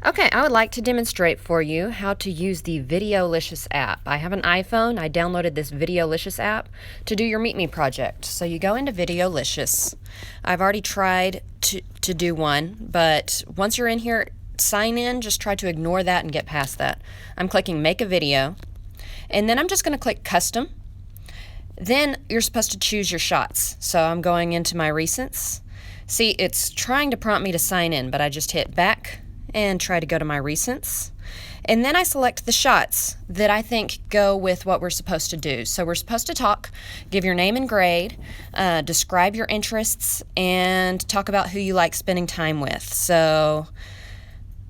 Okay, I would like to demonstrate for you how to use the Videolicious app. I have an iPhone. I downloaded this Videolicious app to do your MeetMe project. So you go into Videolicious. I've already tried to do one, but once you're in here, sign in, just try to ignore that and get past that. I'm clicking Make a Video, and then I'm just going to click Custom. Then you're supposed to choose your shots. So I'm going into my recents. See, it's trying to prompt me to sign in, but I just hit back and try to go to my recents. And then I select the shots that I think go with what we're supposed to do. So we're supposed to talk, give your name and grade, describe your interests, and talk about who you like spending time with. So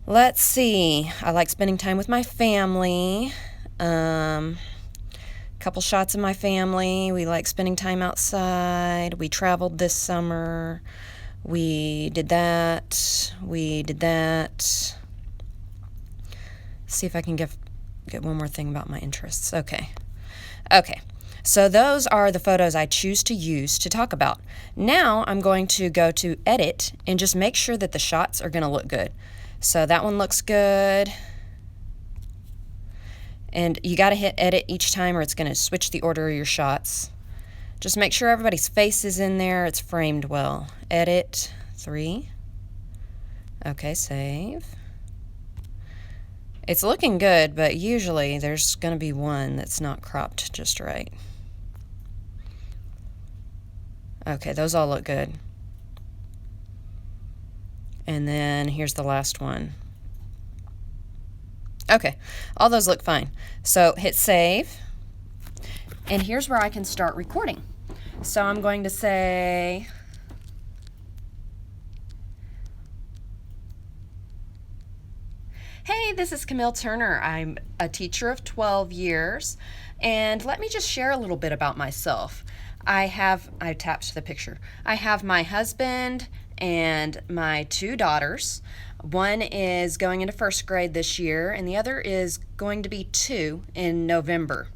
let's see. I like spending time with my family. Couple shots of my family. We like spending time outside. We traveled this summer. We did that. We did that. See if I can get one more thing about my interests. Okay. So those are the photos I choose to use to talk about. Now I'm going to go to Edit and just make sure that the shots are going to look good. So that one looks good. And you got to hit Edit each time or it's going to switch the order of your shots. Just make sure everybody's face is in there, it's framed well. Edit 3. Okay, save. It's looking good, but usually there's going to be one that's not cropped just right. Okay, those all look good. And then here's the last one. Okay, all those look fine. So hit save. And here's where I can start recording. So I'm going to say, hey, this is Camille Turner. I'm a teacher of 12 years, and let me just share a little bit about myself. I tapped the picture. I have my husband and my 2 daughters. One is going into 1st grade this year, and the other is going to be 2 in November.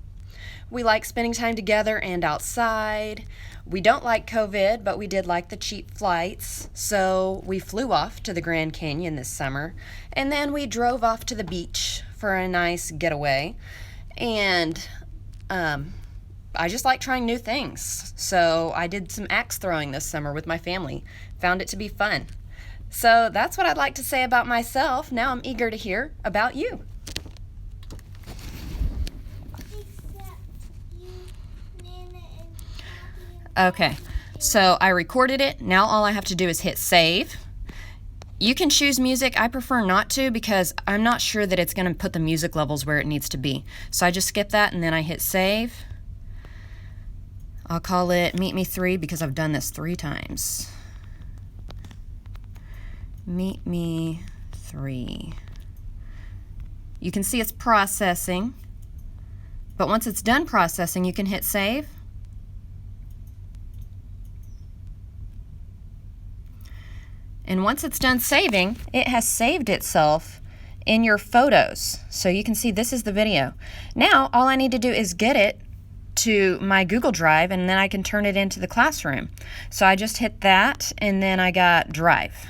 We like spending time together and outside. We don't like COVID, but we did like the cheap flights. So we flew off to the Grand Canyon this summer, and then we drove off to the beach for a nice getaway. And I just like trying new things. So I did some axe throwing this summer with my family. Found it to be fun. So that's what I'd like to say about myself. Now I'm eager to hear about you. Okay, so I recorded it. Now all I have to do is hit save. You can choose music. I prefer not to because I'm not sure that it's going to put the music levels where it needs to be. So I just skip that and then I hit save. I'll call it MeetMe 3 because I've done this 3 times. MeetMe 3. You can see it's processing, but once it's done processing, you can hit save. And once it's done saving, it has saved itself in your photos. So you can see this is the video. Now, all I need to do is get it to my Google Drive, and then I can turn it into the classroom. So I just hit that, and then I got Drive.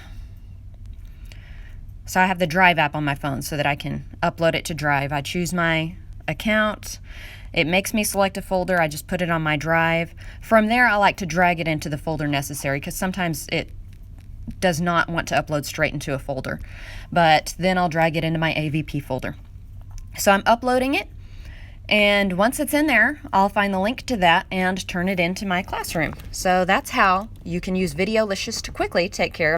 So I have the Drive app on my phone so that I can upload it to Drive. I choose my account. It makes me select a folder. I just put it on my Drive. From there, I like to drag it into the folder necessary because sometimes it does not want to upload straight into a folder, but then I'll drag it into my AVP folder. So I'm uploading it, and once it's in there, I'll find the link to that and turn it into my classroom. So that's how you can use Videolicious to quickly take care of